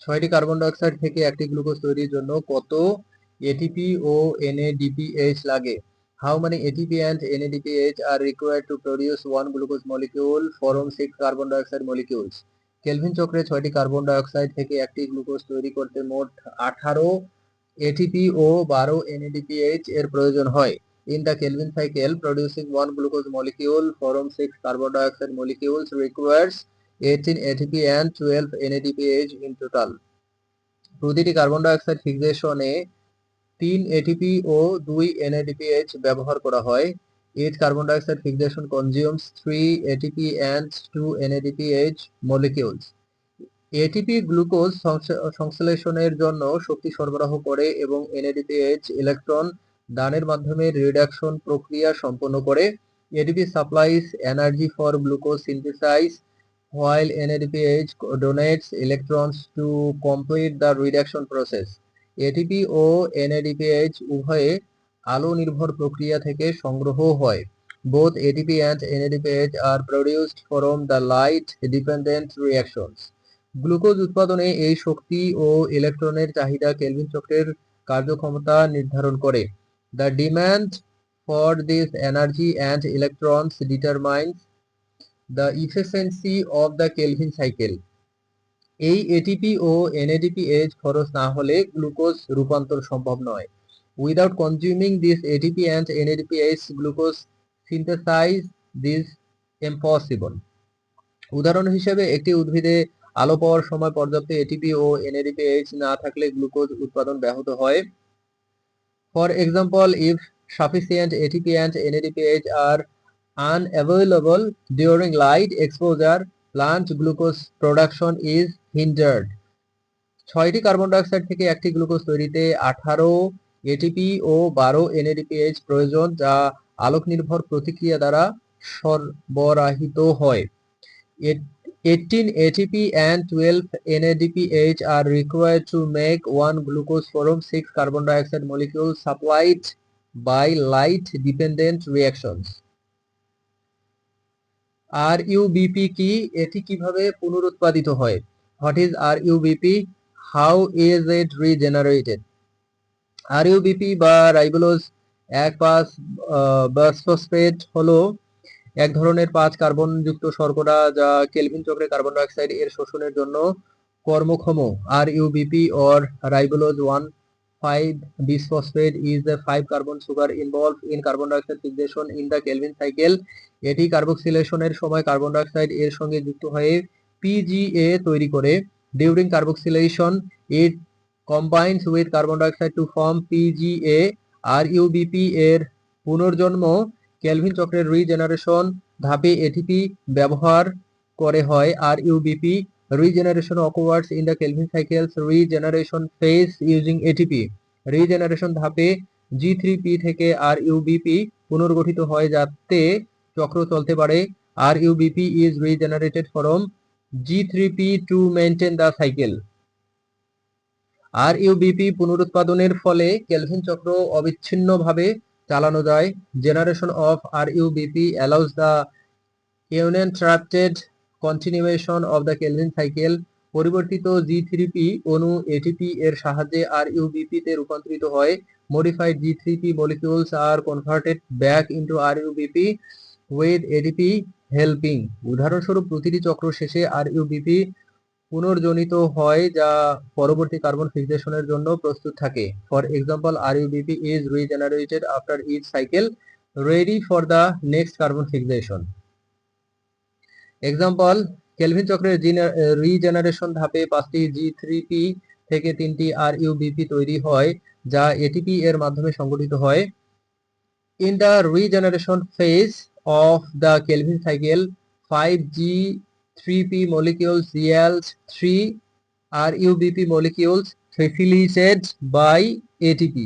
ছয়টি carbon dioxide থেকে একটি গ্লুকোজ তৈরির জন্য কত এটিপি ও এনএডিপিএইচ লাগে? How many ATP and NADPH are required to produce one glucose molecule from 6 carbon dioxide molecules? Kelvin চক্রে 6টি কার্বন ডাইঅক্সাইড থেকে একটি গ্লুকোজ তৈরি করতে মোট 18 এটিপি ও 12 NADPH এর প্রয়োজন হয়। In the Kelvin cycle, producing one glucose molecule from 6 carbon dioxide molecules requires 18 ATP and 12 NADPH in total. প্রতিটি কার্বন ডাইঅক্সাইড ফিক্সেশনে 3 এটিপি ও 2 NADPH ব্যবহার করা হয়। Each carbon dioxide fixation consumes 3 ATP and 2 NADPH molecules. ATP glucose সংশ্লেষণের জন্য শক্তি সরবরাহ করে এবং NADPH electron দানের মাধ্যমে রিডাকশন প্রক্রিয়া সম্পন্ন করে। ATP supplies energy for glucose synthesis while NADPH donates electrons to complete the reduction process. ATP ও NADPH উভয়ে আলো নির্ভর প্রক্রিয়া থেকে সংগ্রহ হয়। Both ATP and NADPH are produced from the light dependent reactions. Glucose উৎপাদনে এই শক্তি ও ইলেকট্রনের চাহিদা কেলভিন চক্রের কার্যক্ষমতা নির্ধারণ করে। The demand for this energy and electrons determines the efficiency of the Kelvin cycle. এই এটিপি ও NADPH খরচ না হলে গ্লুকোজ রূপান্তর সম্ভব নয়। Without consuming this ATP and NADPH, glucose synthesize is impossible. উদাহরণ হিসেবে একটি উদ্ভিদে আলো পাওয়ার সময় পর্যাপ্ত এটিপি ও NADPH না থাকলে গ্লুকোজ উৎপাদন ব্যাহত হয়। For example, if sufficient ATP and NADPH are unavailable during light exposure, plant glucose production is hindered. 6টি কার্বন ডাইঅক্সাইড থেকে একটি গ্লুকোজ তৈরিতে 18 এটিপি ও 12 NADPH প্রয়োজন, যা আলোক নির্ভর প্রতিক্রিয়া দ্বারা সরবরাহিত হয়। 18 ATP and 12 NADPH are required to make one glucose from 6 carbon dioxide molecules supplied by light dependent reactions. RUBP কি? এটি কিভাবে পুনরুৎপাদিত হয়? What is RUBP? How is it regenerated? RUBP বা রাইবোলোজ 1,5 বাসফসফেট হলো এক ধরনের 5 কার্বন যুক্ত শর্করা যা কেলভিন চক্রে কার্বন ডাইঅক্সাইড এর শোষণের জন্য কর্মক্ষম। RUBP or ribulose 1,5-bisphosphate is the 5 carbon sugar involved in carbon dioxide fixation in the Kelvin cycle. এটি কার্বক্সিলেশনের সময় কার্বন ডাইঅক্সাইড এর সঙ্গে যুক্ত হয়ে PGA তৈরি করে। During carboxylation, it combines with carbon dioxide to form PGA. RUBP এর পুনর্জন্ম কেলভিন চক্রের রিজেনারেশন ধাপে এটিপি ব্যবহার করে হয়। RUBP regeneration occurs in the Kelvin cycle's regeneration phase using ATP. Regeneration ধাপে G3P থেকে RUBP পুনর্গঠিত হয় যাতে চক্র চলতে পারে। RUBP is regenerated from G3P to maintain the cycle. RUBP পুনরুৎপাদনের ফলে কেলভিন চক্র অবিচ্ছিন্নভাবে চালানো যায়। Generation of RUBP allows the uninterrupted continuation of the Kelvin cycle. পরিবর্তিত G3P অণু ATP এর সাহায্যে RUBP তে রূপান্তরিত হয়। Modified G3P molecules are converted back into RUBP with ATP helping. উদাহরণস্বরূপ প্রতিটি চক্র শেষে RUBP পুনর্জনিত হয় যা পরবর্তী কার্বন ফিক্সেশনের জন্য প্রস্তুত থাকে। For example, RUBP is regenerated after each cycle, ready for the next carbon fixation. Example, Calvin চক্রের রিজেনারেশন ধাপে 5টি G3P থেকে 3টি RUBP তৈরি হয় যা ATP এর মাধ্যমে সংগঠিত হয়। In the regeneration phase of the Kelvin cycle, 5 G3P molecules yield 3 RUBP molecules facilitated by ATP.